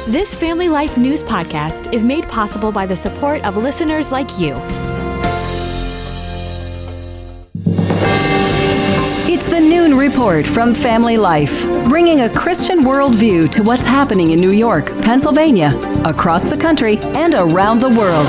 This Family Life News podcast is made possible by the support of listeners like you. It's the Noon Report from Family Life, bringing a Christian worldview to what's happening in New York, Pennsylvania, across the country, and around the world.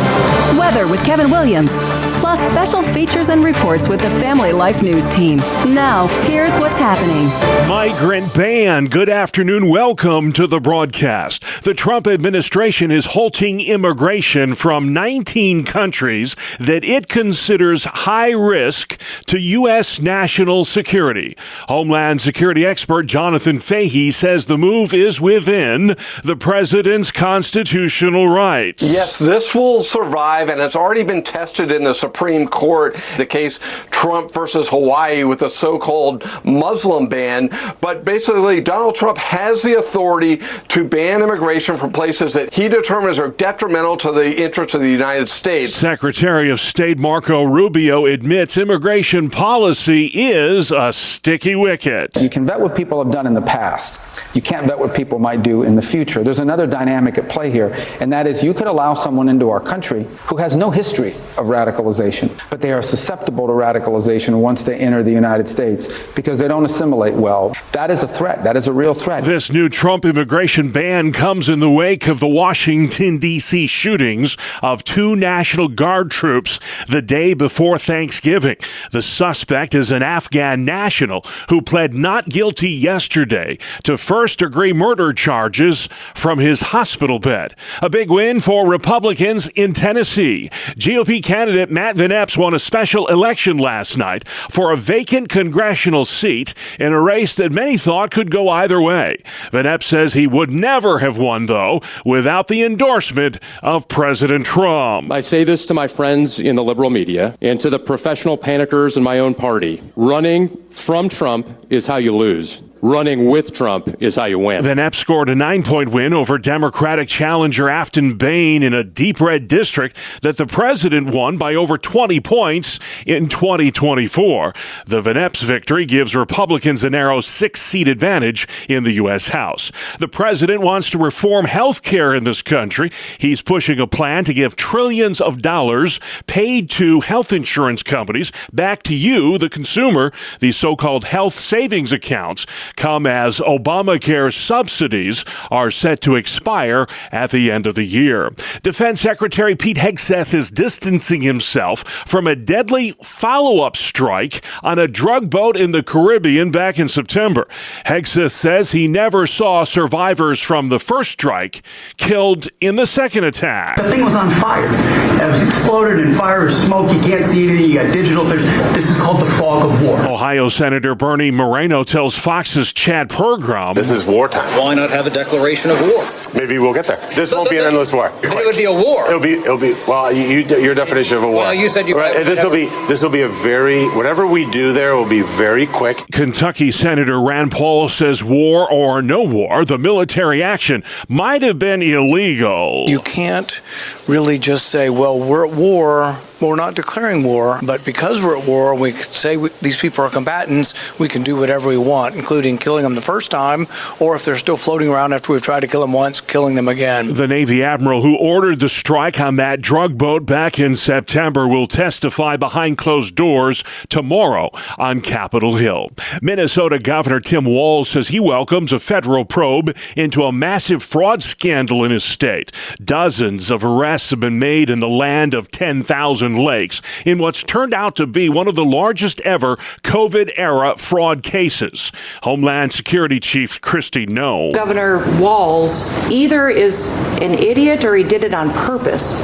Weather with Kevin Williams, plus special features and reports with the Family Life News team. Now, here's what's happening. Migrant ban. Good afternoon. Welcome to the broadcast. The Trump administration is halting immigration from 19 countries that it considers high risk to U.S. national security. Homeland Security expert Jonathan Fahey says the move is within the president's constitutional rights. Yes, this will survive, and it's already been tested in the Supreme Court, the case Trump versus Hawaii with the so-called Muslim ban. But basically, Donald Trump has the authority to ban immigration from places that he determines are detrimental to the interests of the United States. Secretary of State Marco Rubio admits immigration policy is a sticky wicket. You can vet what people have done in the past. You can't vet what people might do in the future. There's another dynamic at play here, and that is you could allow someone into our country who has no history of radicalization, but they are susceptible to radicalization once they enter the United States because they don't assimilate well. That is a threat. That is a real threat. This new Trump immigration ban comes in the wake of the Washington, D.C. shootings of 2 National Guard troops the day before Thanksgiving. The suspect is an Afghan national who pled not guilty yesterday to first-degree murder charges from his hospital bed. A big win for Republicans in Tennessee. GOP candidate Matt Van Epps won a special election last night for a vacant congressional seat in a race that many thought could go either way. Van Epps says he would never have won, though, without the endorsement of President Trump. I say this to my friends in the liberal media and to the professional panickers in my own party. Running from Trump is how you lose. Running with Trump is how you win. Van Epps scored a 9-point win over Democratic challenger Afton Bain in a deep red district that the president won by over 20 points in 2024. The Van Epps victory gives Republicans a narrow 6-seat advantage in the U.S. House. The president wants to reform health care in this country. He's pushing a plan to give trillions of dollars paid to health insurance companies back to you, the consumer. These so-called health savings accounts come as Obamacare subsidies are set to expire at the end of the year. Defense Secretary Pete Hegseth is distancing himself from a deadly follow-up strike on a drug boat in the Caribbean back in September. Hegseth says he never saw survivors from the first strike killed in the second attack. The thing was on fire. It was exploded in fire, smoke. You can't see anything. You got digital. This is called the fog of war. Ohio Senator Bernie Moreno tells Fox's Chad Pergram, this is wartime. Why not have a declaration of war? Maybe we'll get there. This won't be an endless war. It would be a war. It'll be. Well, your definition of a war. Well, you said you. Right, this will be a very. Whatever we do there will be very quick. Kentucky Senator Rand Paul says war or no war, the military action might have been illegal. You can't really just say, well, we're at war. Well, we're not declaring war, but because we're at war, we could say these people are combatants, we can do whatever we want, including killing them the first time, or if they're still floating around after we've tried to kill them once, killing them again. The Navy admiral who ordered the strike on that drug boat back in September will testify behind closed doors tomorrow on Capitol Hill. Minnesota Governor Tim Walz says he welcomes a federal probe into a massive fraud scandal in his state. Dozens of arrests have been made in the land of 10,000 lakes in what's turned out to be one of the largest ever COVID-era fraud cases. Homeland Security Chief Kristi Noem. Governor Walz either is an idiot or he did it on purpose.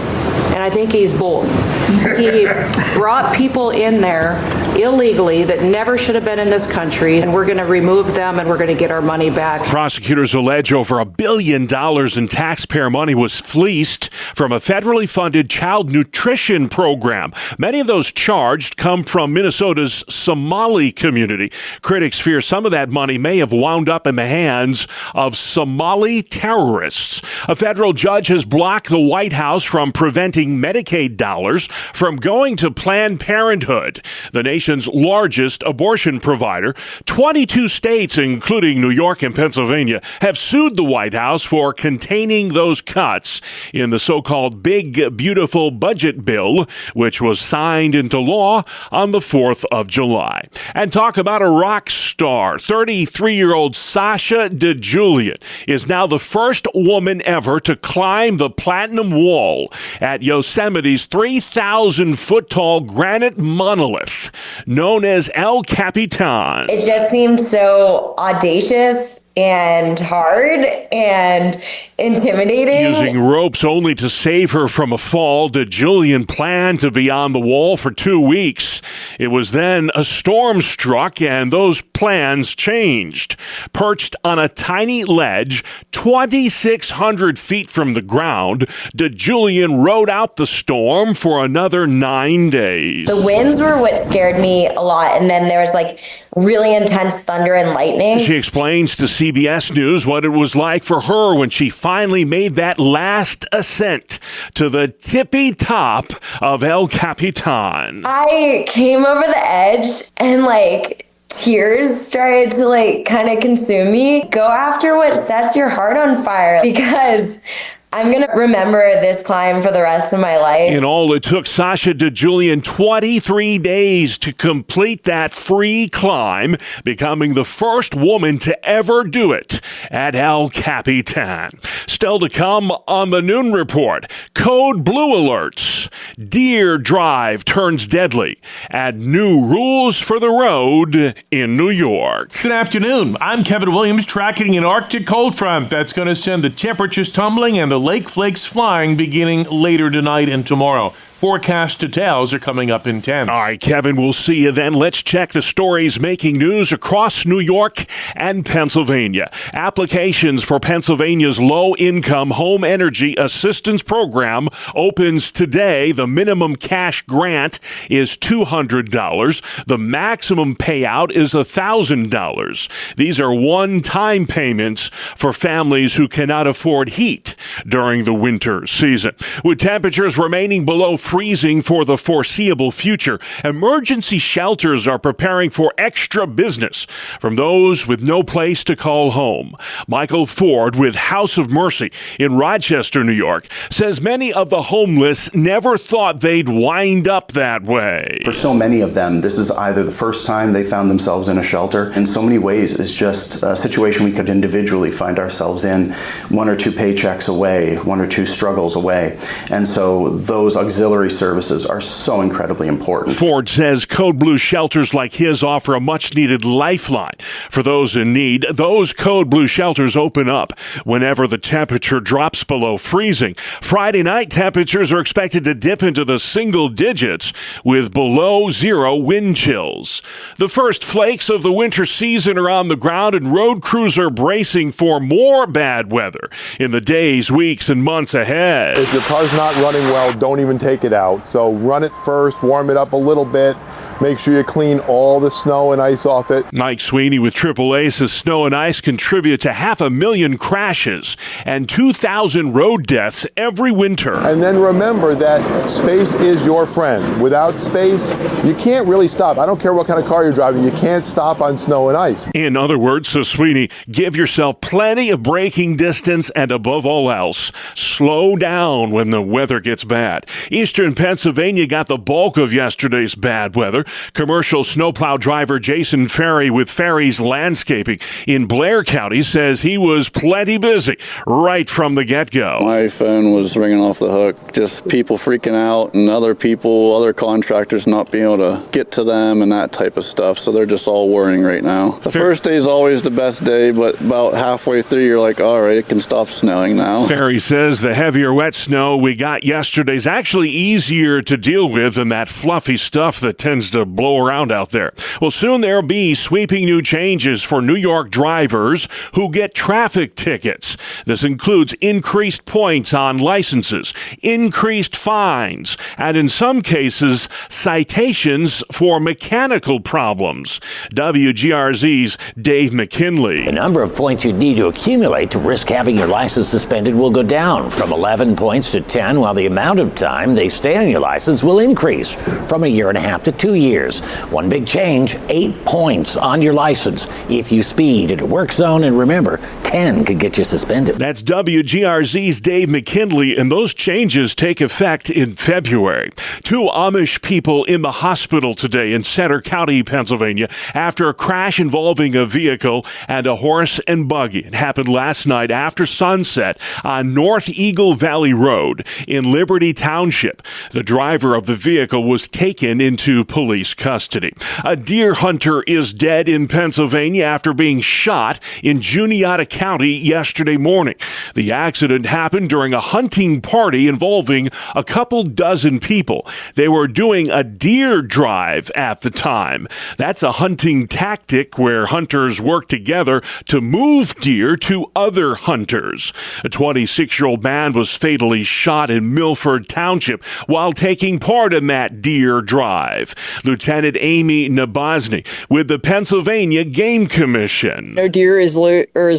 And I think he's both. He brought people in there illegally that never should have been in this country, and we're going to remove them and we're going to get our money back. Prosecutors allege over $1 billion in taxpayer money was fleeced from a federally funded child nutrition program. Many of those charged come from Minnesota's Somali community. Critics fear some of that money may have wound up in the hands of Somali terrorists. A federal judge has blocked the White House from preventing Medicaid dollars from going to Planned Parenthood, the nation's largest abortion provider. 22 states, including New York and Pennsylvania, have sued the White House for containing those cuts in the so-called Big Beautiful Budget Bill, which was signed into law on the 4th of July. And talk about a rock star. 33-year-old Sasha DeJulian is now the first woman ever to climb the Platinum Wall at Yosemite's 3,000-foot-tall granite monolith known as El Capitan. It just seemed so audacious and hard and intimidating. Using ropes only to save her from a fall, DeJulian planned to be on the wall for 2 weeks. It was then a storm struck and those plans changed. Perched on a tiny ledge 2,600 feet from the ground, DeJulian rode out the storm for another 9 days. The winds were what scared me a lot, and then there was really intense thunder and lightning. She explains to CBS News what it was like for her when she finally made that last ascent to the tippy top of El Capitan. I came over the edge and tears started to kind of consume me. Go after what sets your heart on fire, because I'm going to remember this climb for the rest of my life. In all, it took Sasha DeJulian 23 days to complete that free climb, becoming the first woman to ever do it at El Capitan. Still to come on the Noon Report, Code Blue alerts. Deer drive turns deadly. And new rules for the road in New York. Good afternoon. I'm Kevin Williams, tracking an Arctic cold front that's going to send the temperatures tumbling and the lake flakes flying beginning later tonight and tomorrow. Forecast details are coming up in 10. All right, Kevin, we'll see you then. Let's check the stories making news across New York and Pennsylvania. Applications for Pennsylvania's low-income home energy assistance program opens today. The minimum cash grant is $200. The maximum payout is $1,000. These are one-time payments for families who cannot afford heat during the winter season. With temperatures remaining below freezing for the foreseeable future, emergency shelters are preparing for extra business from those with no place to call home. Michael Ford with House of Mercy in Rochester, New York, says many of the homeless never thought they'd wind up that way. For so many of them, this is either the first time they found themselves in a shelter. In so many ways, it's just a situation we could individually find ourselves in, 1 or 2 paychecks away, 1 or 2 struggles away. And so those auxiliary services are so incredibly important. Ford says Code Blue shelters like his offer a much-needed lifeline for those in need. Those Code Blue shelters open up whenever the temperature drops below freezing. Friday night temperatures are expected to dip into the single digits with below zero wind chills. The first flakes of the winter season are on the ground, and road crews are bracing for more bad weather in the days, weeks, and months ahead. If your car's not running well, don't even take it out. So run it first, warm it up a little bit, make sure you clean all the snow and ice off it. Mike Sweeney with AAA says snow and ice contribute to 500,000 crashes and 2,000 road deaths every winter. And then remember that space is your friend. Without space, you can't really stop. I don't care what kind of car you're driving, you can't stop on snow and ice. In other words, says Sweeney, give yourself plenty of braking distance and above all else, slow down when the weather gets bad. Eastern Pennsylvania got the bulk of yesterday's bad weather. Commercial snowplow driver Jason Ferry with Ferry's Landscaping in Blair County says he was plenty busy right from the get-go. My phone was ringing off the hook, just people freaking out and other contractors not being able to get to them and that type of stuff. So they're just all worrying right now. The first day is always the best day, but about halfway through you're like, all right, it can stop snowing now. Ferry says the heavier wet snow we got yesterday is actually easier to deal with than that fluffy stuff that tends to blow around out there. Well, soon there'll be sweeping new changes for New York drivers who get traffic tickets. This includes increased points on licenses, increased fines, and in some cases, citations for mechanical problems. WGRZ's Dave McKinley. The number of points you'd need to accumulate to risk having your license suspended will go down from 11 points to 10, while the amount of time they stay on your license will increase from 1.5 years to 2 years. One big change, 8 points on your license if you speed in a work zone, and remember, 10 could get you suspended. That's WGRZ's Dave McKinley, and those changes take effect in February. 2 Amish people in the hospital today in Center County, Pennsylvania, after a crash involving a vehicle and a horse and buggy. It happened last night after sunset on North Eagle Valley Road in Liberty Township. The driver of the vehicle was taken into police custody. A deer hunter is dead in Pennsylvania after being shot in Juniata County yesterday morning. The accident happened during a hunting party involving a couple dozen people. They were doing a deer drive at the time. That's a hunting tactic where hunters work together to move deer to other hunters. A 26-year-old man was fatally shot in Milford Township while taking part in that deer drive. Lieutenant Amy Nabozny with the Pennsylvania Game Commission. No deer is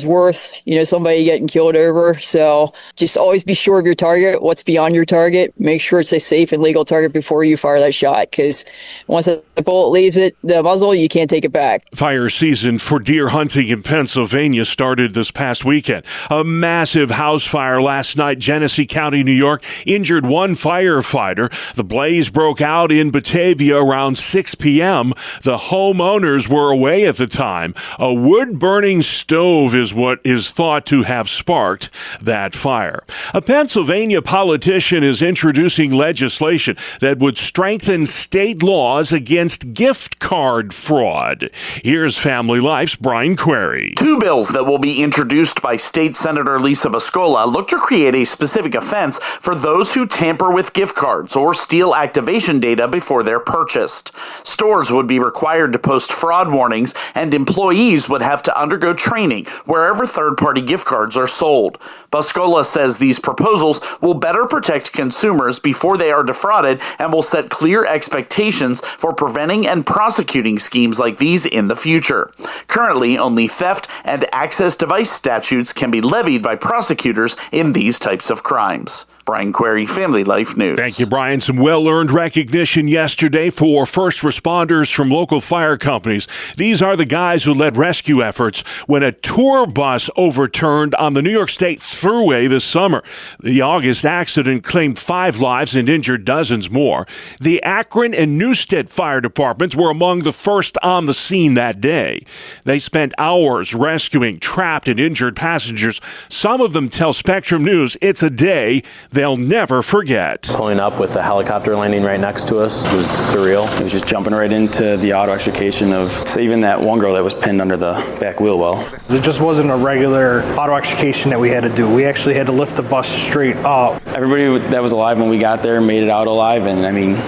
worth, somebody getting killed over. So just always be sure of your target, what's beyond your target. Make sure it's a safe and legal target before you fire that shot, because once the bullet leaves the muzzle, you can't take it back. Fire season for deer hunting in Pennsylvania started this past weekend. A massive house fire last night, Genesee County, New York, injured one firefighter. The blaze broke out in Batavia around 6 p.m. The homeowners were away at the time. A wood-burning stove is what is thought to have sparked that fire. A Pennsylvania politician is introducing legislation that would strengthen state laws against gift card fraud. Here's Family Life's Brian Query. 2 bills that will be introduced by State Senator Lisa Boscola look to create a specific offense for those who tamper with gift cards or steal activation data before they're purchased. Stores would be required to post fraud warnings, and employees would have to undergo training wherever third-party gift cards are sold. Boscola says these proposals will better protect consumers before they are defrauded and will set clear expectations for preventing and prosecuting schemes like these in the future. Currently, only theft and access device statutes can be levied by prosecutors in these types of crimes. Brian Query, Family Life News. Thank you, Brian. Some well-earned recognition yesterday for first responders from local fire companies. These are the guys who led rescue efforts when a tour bus overturned on the New York State Thruway this summer. The August accident claimed 5 lives and injured dozens more. The Akron and Newstead fire departments were among the first on the scene that day. They spent hours rescuing trapped and injured passengers. Some of them tell Spectrum News it's a day they'll never forget. Pulling up with the helicopter landing right next to us was surreal. It was just jumping right into the auto extrication of saving that one girl that was pinned under the back wheel well. It just wasn't a regular auto extrication that we had to do. We actually had to lift the bus straight up. Everybody that was alive when we got there made it out alive, and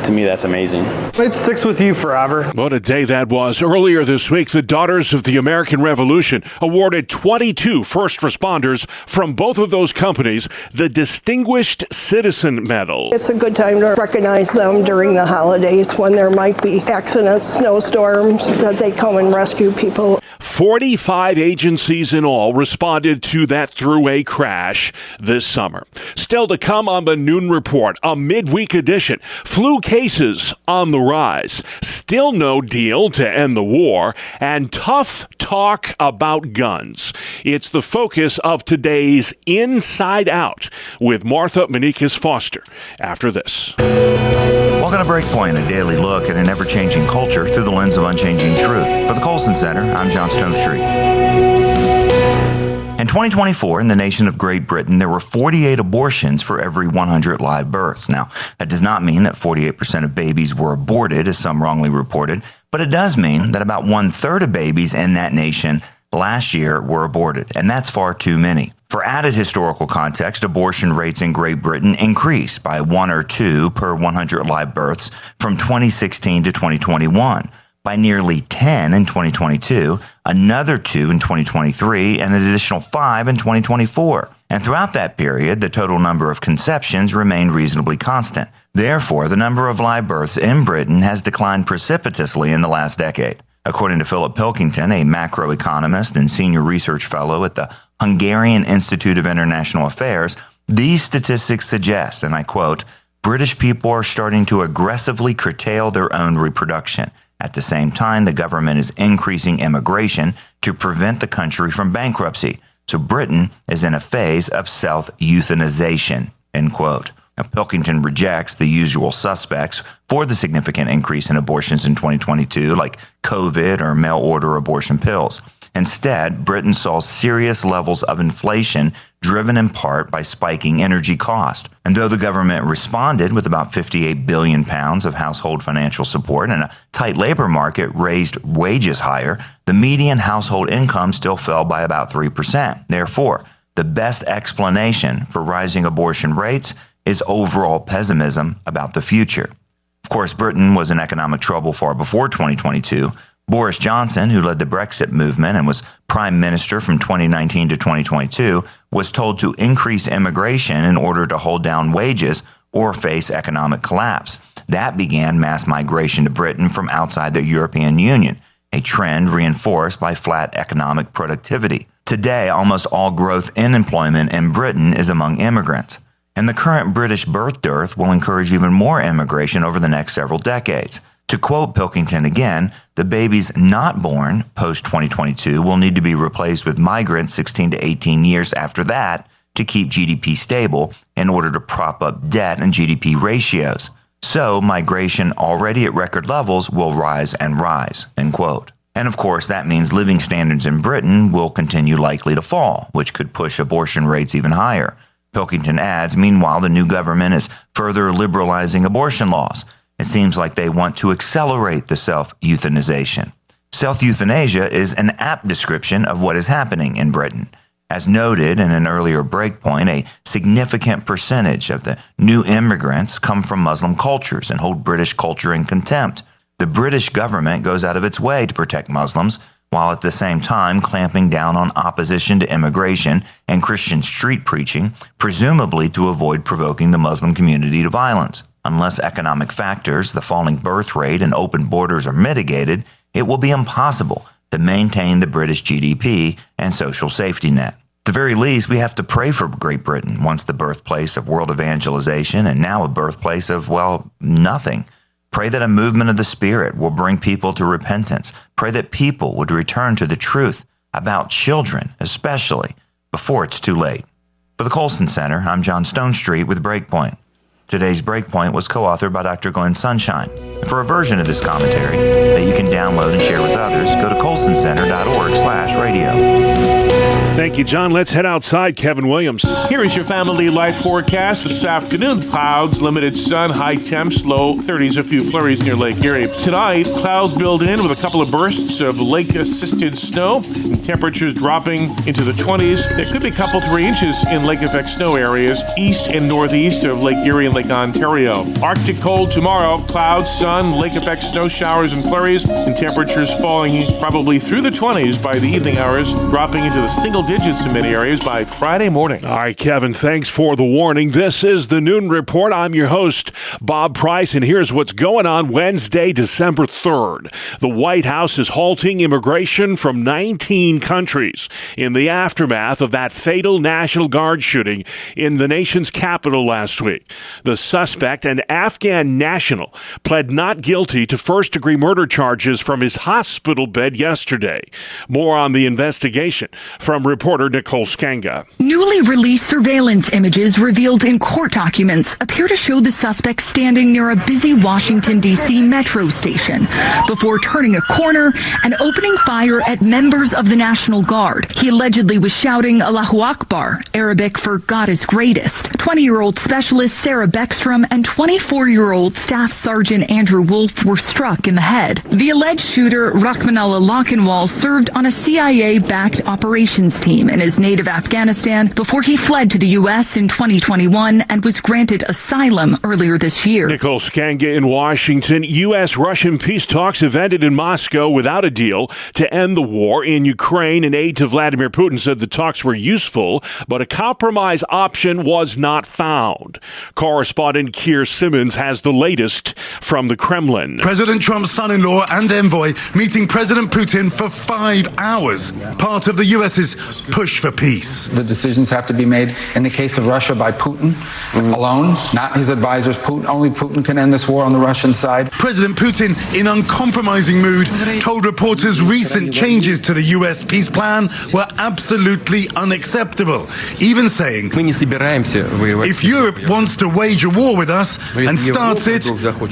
to me that's amazing. It sticks with you forever. What a day that was. Earlier this week, the Daughters of the American Revolution awarded 22 first responders from both of those companies the Distinguished Citizen Medal. It's a good time to recognize them during the holidays when there might be accidents, snowstorms, that they come and rescue people. 45 agencies in all responded to that Thruway crash this summer. Still to come on the Noon Report, a midweek edition. Flu cases on the rise. Still no deal to end the war, and tough talk about guns. It's the focus of today's Inside Out with Martha Manikas Foster after this. Welcome to Breakpoint, a daily look at an ever-changing culture through the lens of unchanging truth. For the Colson Center, I'm John Stonestreet. In 2024, in the nation of Great Britain, there were 48 abortions for every 100 live births. Now, that does not mean that 48% of babies were aborted, as some wrongly reported, but it does mean that about 1/3 of babies in that nation last year were aborted, and that's far too many. For added historical context, abortion rates in Great Britain increased by 1 or 2 per 100 live births from 2016 to 2021, by nearly 10 in 2022, another 2 in 2023, and an additional 5 in 2024. And throughout that period, the total number of conceptions remained reasonably constant. Therefore, the number of live births in Britain has declined precipitously in the last decade. According to Philip Pilkington, a macroeconomist and senior research fellow at the Hungarian Institute of International Affairs, these statistics suggest, and I quote, British people are starting to aggressively curtail their own reproduction. At the same time, the government is increasing immigration to prevent the country from bankruptcy. So Britain is in a phase of self-euthanization, end quote. Now, Pilkington rejects the usual suspects for the significant increase in abortions in 2022, like COVID or mail-order abortion pills. Instead, Britain saw serious levels of inflation driven in part by spiking energy cost. And though the government responded with about £58 billion of household financial support and a tight labor market raised wages higher, the median household income still fell by about 3%. Therefore, the best explanation for rising abortion rates is overall pessimism about the future. Of course, Britain was in economic trouble far before 2022. Boris Johnson, who led the Brexit movement and was prime minister from 2019 to 2022, was told to increase immigration in order to hold down wages or face economic collapse. That began mass migration to Britain from outside the European Union, a trend reinforced by flat economic productivity. Today, almost all growth in employment in Britain is among immigrants. And the current British birth dearth will encourage even more immigration over the next several decades. To quote Pilkington again, the babies not born post-2022 will need to be replaced with migrants 16 to 18 years after that to keep GDP stable in order to prop up debt and GDP ratios. So migration already at record levels will rise and rise, end quote. And of course, that means living standards in Britain will continue likely to fall, which could push abortion rates even higher. Pilkington adds, meanwhile, the new government is further liberalizing abortion laws. It seems like they want to accelerate the self-euthanization. Self-euthanasia is an apt description of what is happening in Britain. As noted in an earlier breakpoint, a significant percentage of the new immigrants come from Muslim cultures and hold British culture in contempt. The British government goes out of its way to protect Muslims, while at the same time clamping down on opposition to immigration and Christian street preaching, presumably to avoid provoking the Muslim community to violence. Unless economic factors, the falling birth rate and open borders are mitigated, it will be impossible to maintain the British GDP and social safety net. At the very least, we have to pray for Great Britain, once the birthplace of world evangelization and now a birthplace of, well, nothing. Pray that a movement of the Spirit will bring people to repentance. Pray that people would return to the truth about children, especially, before it's too late. For the Colson Center, I'm John Stonestreet with Breakpoint. Today's Breakpoint was co-authored by Dr. Glenn Sunshine. And for a version of this commentary that you can download and share with others, go to colsoncenter.org/radio. Thank you, John. Let's head outside. Kevin Williams. Here is your family life forecast this afternoon. Clouds, limited sun, high temps, low 30s, a few flurries near Lake Erie. Tonight, clouds build in with a couple of bursts of lake-assisted snow, and temperatures dropping into the 20s. There could be a couple, 3 inches in lake-effect snow areas east and northeast of Lake Erie and Lake Ontario. Arctic cold tomorrow. Clouds, sun, lake-effect snow showers and flurries, and temperatures falling probably through the 20s by the evening hours, dropping into the single digits in many areas by Friday morning. All right, Kevin, thanks for the warning. This is the Noon Report. I'm your host, Bob Price, and here's what's going on Wednesday, December 3rd. The White House is halting immigration from 19 countries in the aftermath of that fatal National Guard shooting in the nation's capital last week. The suspect, an Afghan national, pled not guilty to first-degree murder charges from his hospital bed yesterday. More on the investigation from reporter Nicole Skanga. Newly released surveillance images revealed in court documents appear to show the suspect standing near a busy Washington, D.C. metro station before turning a corner and opening fire at members of the National Guard. He allegedly was shouting Allahu Akbar, Arabic for God is greatest. 20-year-old specialist Sarah Beckstrom and 24-year-old Staff Sergeant Andrew Wolf were struck in the head. The alleged shooter, Rahmanullah Lochinwall, served on a CIA-backed operation operations team in his native Afghanistan before he fled to the U.S. in 2021 and was granted asylum earlier this year. Nicole Skanga in Washington. U.S.-Russian peace talks have ended in Moscow without a deal to end the war in Ukraine. An aide to Vladimir Putin said the talks were useful, but a compromise option was not found. Correspondent Keir Simmons has the latest from the Kremlin. President Trump's son-in-law and envoy meeting President Putin for 5 hours, part of the U.S.'s push for peace. The decisions have to be made in the case of Russia by Putin alone, not his advisors. Only Putin can end this war on the Russian side. President Putin, in uncompromising mood, told reporters recent changes to the U.S. peace plan were absolutely unacceptable, even saying, if Europe wants to wage a war with us and starts it,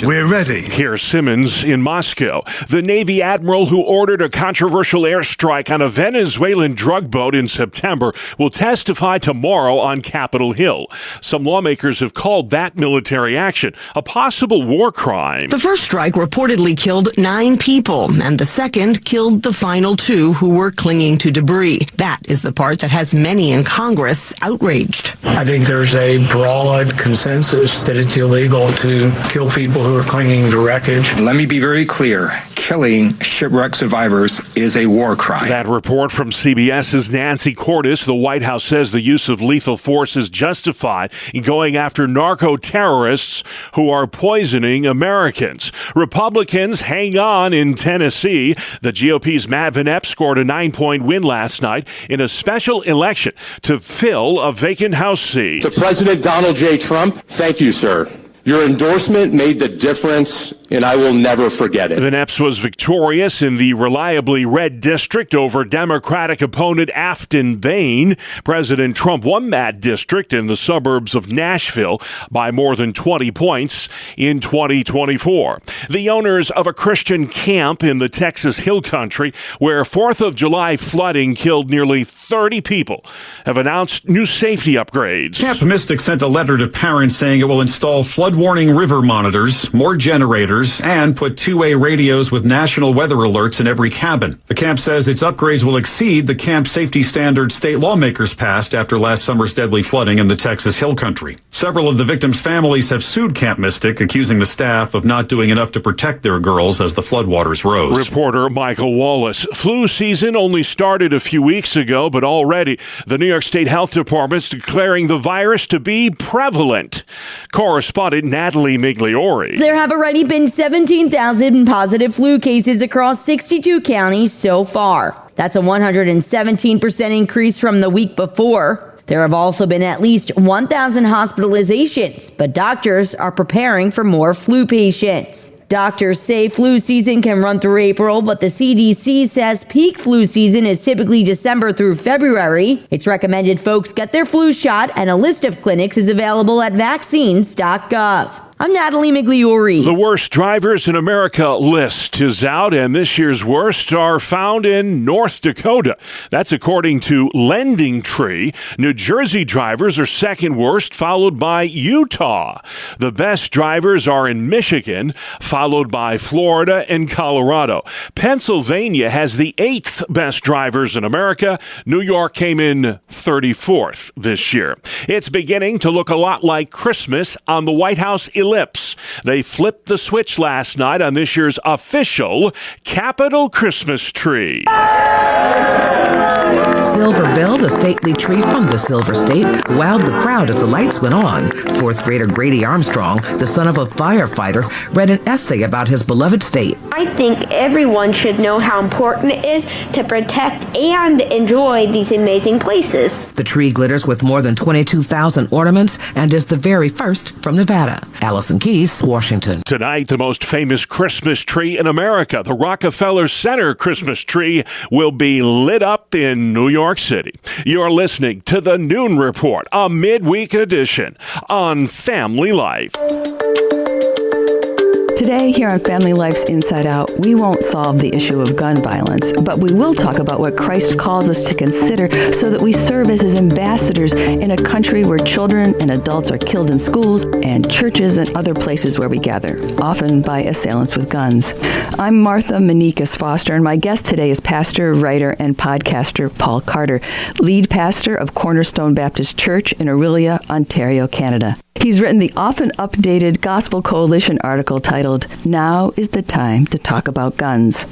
we're ready. Keir Simmons in Moscow. The Navy admiral who ordered a controversial airstrike on a Venezuelan drug boat in September will testify tomorrow on Capitol Hill. Some lawmakers have called that military action a possible war crime. The first strike reportedly killed 9 people, and the second killed the final 2 who were clinging to debris. That is the part that has many in Congress outraged. I think there's a broad consensus that it's illegal to kill people who are clinging to wreckage. Let me be very clear. Killing shipwreck survivors is a war crime. That report from CBS's Nancy Cordes. The White House says the use of lethal force is justified in going after narco-terrorists who are poisoning Americans. Republicans hang on in Tennessee. The GOP's Matt Van Epp scored a 9-point win last night in a special election to fill a vacant House seat. To President Donald J. Trump, thank you, sir. Your endorsement made the difference, and I will never forget it. Van Epps was victorious in the reliably red district over Democratic opponent Afton Bain. President Trump won that district in the suburbs of Nashville by more than 20 points in 2024. The owners of a Christian camp in the Texas Hill Country, where 4th of July flooding killed nearly 30 people, have announced new safety upgrades. Camp Mystic sent a letter to parents saying it will install flood warning river monitors, more generators, and put two-way radios with national weather alerts in every cabin. The camp says its upgrades will exceed the camp safety standards state lawmakers passed after last summer's deadly flooding in the Texas Hill Country. Several of the victims' families have sued Camp Mystic, accusing the staff of not doing enough to protect their girls as the floodwaters rose. Reporter Michael Wallace. Flu season only started a few weeks ago, but already the New York State Health Department's declaring the virus to be prevalent. Correspondent Natalie Migliori. There have already been 17,000 positive flu cases across 62 counties so far. That's a 117% increase from the week before. There have also been at least 1,000 hospitalizations, but doctors are preparing for more flu patients. Doctors say flu season can run through April, but the CDC says peak flu season is typically December through February. It's recommended folks get their flu shot, and a list of clinics is available at vaccines.gov. I'm Natalie Migliori. The worst drivers in America list is out, and this year's worst are found in North Dakota. That's according to Lending Tree. New Jersey drivers are second worst, followed by Utah. The best drivers are in Michigan, followed by Florida and Colorado. Pennsylvania has the 8th best drivers in America. New York came in 34th this year. It's beginning to look a lot like Christmas on the White House ellipse. They flipped the switch last night on this year's official Capitol Christmas tree. Silver Bill, the stately tree from the Silver State, wowed the crowd as the lights went on. 4th grader Grady Armstrong, the son of a firefighter, read an essay about his beloved state. I think everyone should know how important it is to protect and enjoy these amazing places. The tree glitters with more than 22,000 ornaments and is the very first from Nevada. Allison Keyes, Washington. Tonight, the most famous Christmas tree in America, the Rockefeller Center Christmas tree, will be lit up in New York City. You're listening to the Noon Report, a midweek edition on Family Life. Today, here on Family Life's Inside Out, we won't solve the issue of gun violence, but we will talk about what Christ calls us to consider so that we serve as his ambassadors in a country where children and adults are killed in schools and churches and other places where we gather, often by assailants with guns. I'm Martha Manikas Foster, and my guest today is pastor, writer, and podcaster Paul Carter, lead pastor of Cornerstone Baptist Church in Orillia, Ontario, Canada. He's written the often updated Gospel Coalition article titled, "Now is the Time to Talk About Guns."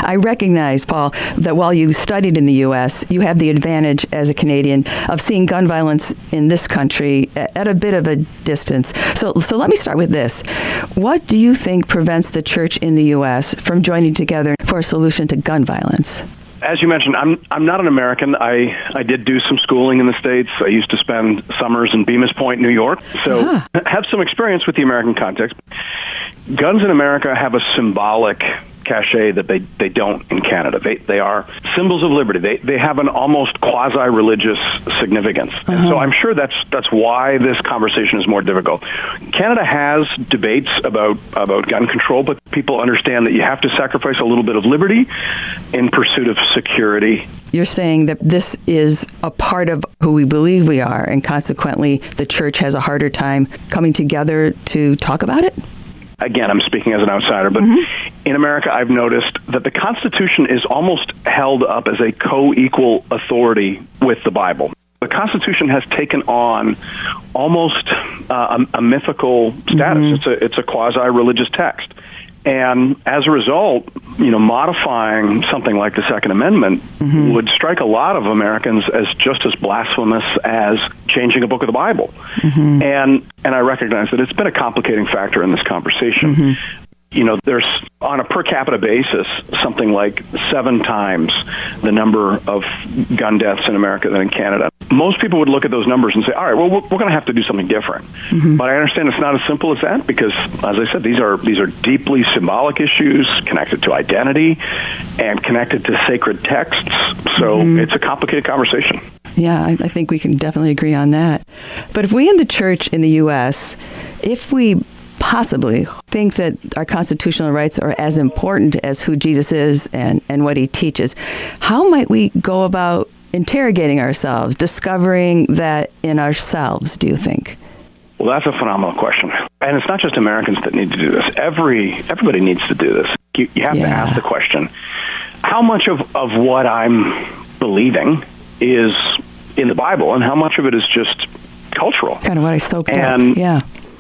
I recognize, Paul, that while you studied in the U.S., you have the advantage as a Canadian of seeing gun violence in this country at a bit of a distance. So let me start with this. What do you think prevents the church in the U.S. from joining together for a solution to gun violence? As you mentioned, I'm not an American. I did do some schooling in the States. I used to spend summers in Bemis Point, New York, so I have some experience with the American context. Guns in America have a symbolic cachet that they don't in Canada. They are symbols of liberty. They have an almost quasi-religious significance. And so I'm sure that's why this conversation is more difficult. Canada has debates about gun control, but people understand that you have to sacrifice a little bit of liberty in pursuit of security. You're saying that this is a part of who we believe we are, and consequently the church has a harder time coming together to talk about it? Again, I'm speaking as an outsider, but in America, I've noticed that the Constitution is almost held up as a co-equal authority with the Bible. The Constitution has taken on almost a mythical status. It's a quasi-religious text. And as a result, modifying something like the Second Amendment would strike a lot of Americans as just as blasphemous as changing a book of the Bible. And I recognize that it's been a complicating factor in this conversation. There's, on a per capita basis, something like 7 times the number of gun deaths in America than in Canada. Most people would look at those numbers and say, all right, well, we're going to have to do something different. But I understand it's not as simple as that because, as I said, these are deeply symbolic issues connected to identity and connected to sacred texts. So it's a complicated conversation. Yeah, I think we can definitely agree on that. But if we in the church in the U.S., if we possibly think that our constitutional rights are as important as who Jesus is and what he teaches, how might we go about interrogating ourselves, discovering that in ourselves, do you think? Well, that's a phenomenal question. And it's not just Americans that need to do this. Everybody needs to do this. You have to ask the question, how much of what I'm believing is in the Bible and how much of it is just cultural? Kind of what I soaked up,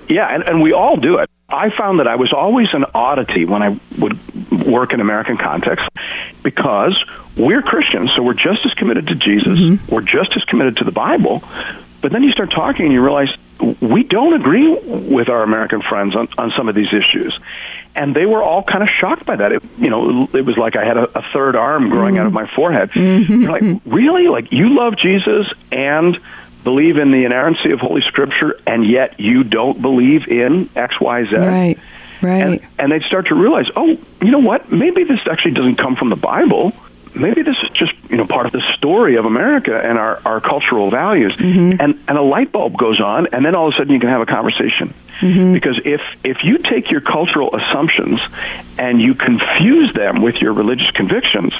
Yeah, and we all do it. I found that I was always an oddity when I would work in American context because we're Christians, so we're just as committed to Jesus. We're just as committed to the Bible. But then you start talking and you realize we don't agree with our American friends on some of these issues. And they were all kind of shocked by that. It was like I had a third arm growing out of my forehead. You're like, really? Like, you love Jesus and believe in the inerrancy of Holy Scripture, and yet you don't believe in X, Y, Z. Right. And they'd start to realize, oh, you know what? Maybe this actually doesn't come from the Bible. Maybe this is just part of the story of America and our cultural values. And a light bulb goes on, and then all of a sudden you can have a conversation. Because if you take your cultural assumptions and you confuse them with your religious convictions,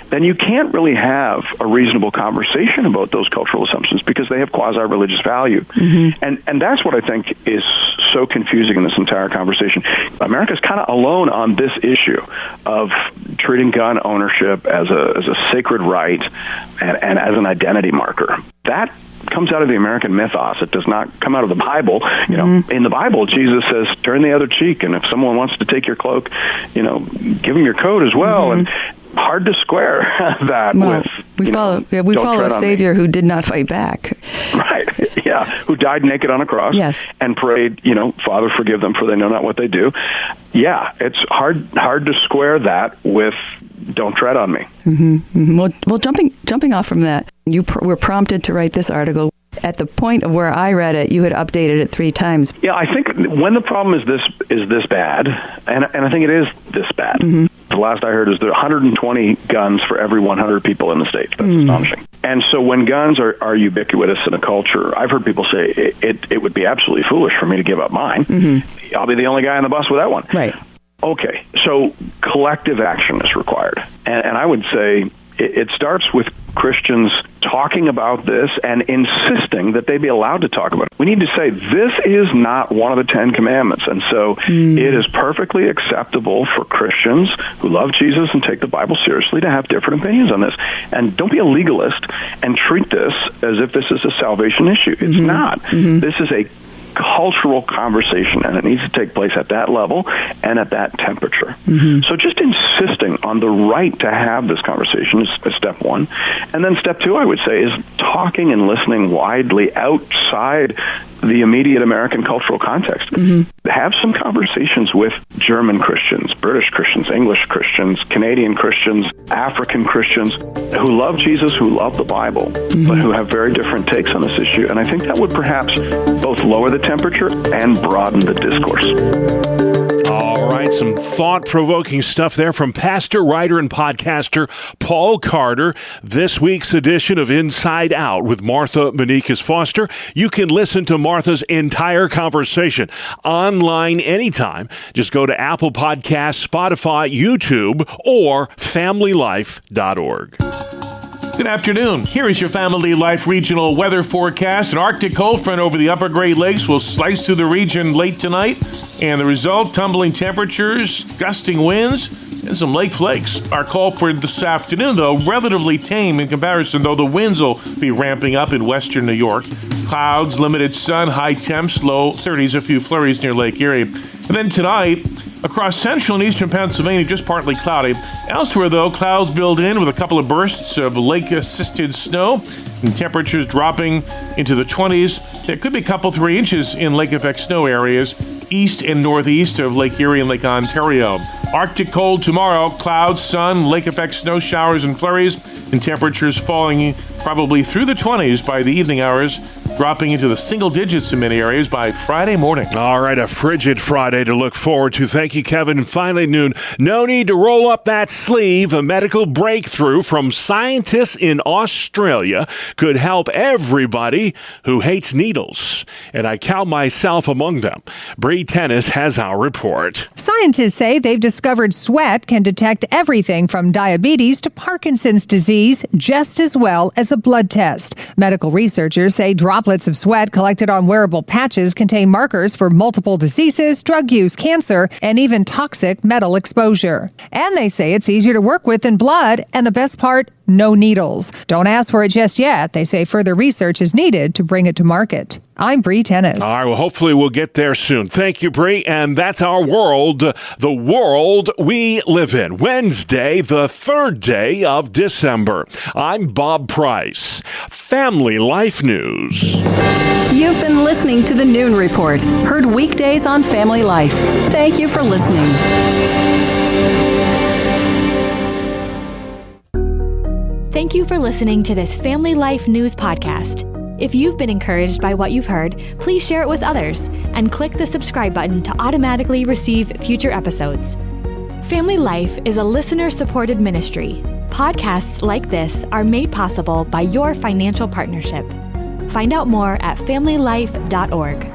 then you can't really have a reasonable conversation about those cultural assumptions because they have quasi-religious value. And that's what I think is so confusing in this entire conversation. America's kind of alone on this issue of treating gun ownership as a sacred right and as an identity marker. That comes out of the American mythos. It does not come out of the Bible. In the Bible, Jesus says, turn the other cheek, and if someone wants to take your cloak, give them your coat as well. And hard to square that with. We follow a Savior who did not fight back. Right. Yeah. Who died naked on a cross. Yes. And prayed, Father, forgive them, for they know not what they do. Yeah. It's hard to square that with don't tread on me. Well, jumping off from that, you were prompted to write this article. At the point of where I read it, you had updated it 3 times. Yeah, I think when the problem is this bad, and I think it is this bad, The last I heard is there are 120 guns for every 100 people in the state. That's astonishing. And so when guns are ubiquitous in a culture, I've heard people say it would be absolutely foolish for me to give up mine. I'll be the only guy on the bus with that one. Right. Okay, so collective action is required. And I would say it starts with Christians talking about this and insisting that they be allowed to talk about it. We need to say this is not one of the 10 commandments. And so it is perfectly acceptable for Christians who love Jesus and take the Bible seriously to have different opinions on this. And don't be a legalist and treat this as if this is a salvation issue. It's not. This is a cultural conversation, and it needs to take place at that level and at that temperature. So just insisting on the right to have this conversation is step one. And then step two, I would say, is talking and listening widely outside the immediate American cultural context. Have some conversations with German Christians, British Christians, English Christians, Canadian Christians, African Christians who love Jesus, who love the Bible, but who have very different takes on this issue. And I think that would perhaps both lower the temperature and broaden the discourse. All right, some thought-provoking stuff there from pastor, writer, and podcaster Paul Carter. This week's edition of Inside Out with Martha Manikas Foster. You can listen to Martha's entire conversation online anytime. Just go to Apple Podcasts, Spotify, YouTube, or familylife.org. Good afternoon. Here is your Family Life regional weather forecast. An Arctic cold front over the upper Great Lakes will slice through the region late tonight. And the result, tumbling temperatures, gusting winds, and some lake flakes. Our call for this afternoon, though, relatively tame in comparison, though the winds will be ramping up in western New York. Clouds, limited sun, high temps, low 30s, a few flurries near Lake Erie. And then tonight, across central and eastern Pennsylvania, just partly cloudy. Elsewhere, though, clouds build in with a couple of bursts of lake-assisted snow and temperatures dropping into the 20s. There could be a couple, 3 inches in lake-effect snow areas east and northeast of Lake Erie and Lake Ontario. Arctic cold tomorrow, clouds, sun, lake-effect snow showers and flurries, and temperatures falling probably through the 20s by the evening hours, dropping into the single digits in many areas by Friday morning. All right, a frigid Friday to look forward to. Thank you, Kevin. And finally, noon, no need to roll up that sleeve. A medical breakthrough from scientists in Australia could help everybody who hates needles. And I count myself among them. Bree Tennis has our report. Scientists say they've discovered sweat can detect everything from diabetes to Parkinson's disease just as well as a blood test. Medical researchers say droplets of sweat collected on wearable patches contain markers for multiple diseases, drug use, cancer, and even toxic metal exposure. And they say it's easier to work with than blood, and the best part, no needles. Don't ask for it just yet. They say further research is needed to bring it to market. I'm Bree Tennis. All right, well, hopefully we'll get there soon. Thank you, Bree. And that's our world, the world we live in. Wednesday, the 3rd day of December. I'm Bob Price. Family Life News. You've been listening to the Noon Report, heard weekdays on Family Life. Thank you for listening. Thank you for listening to this Family Life News podcast. If you've been encouraged by what you've heard, please share it with others and click the subscribe button to automatically receive future episodes. Family Life is a listener-supported ministry. Podcasts like this are made possible by your financial partnership. Find out more at familylife.org.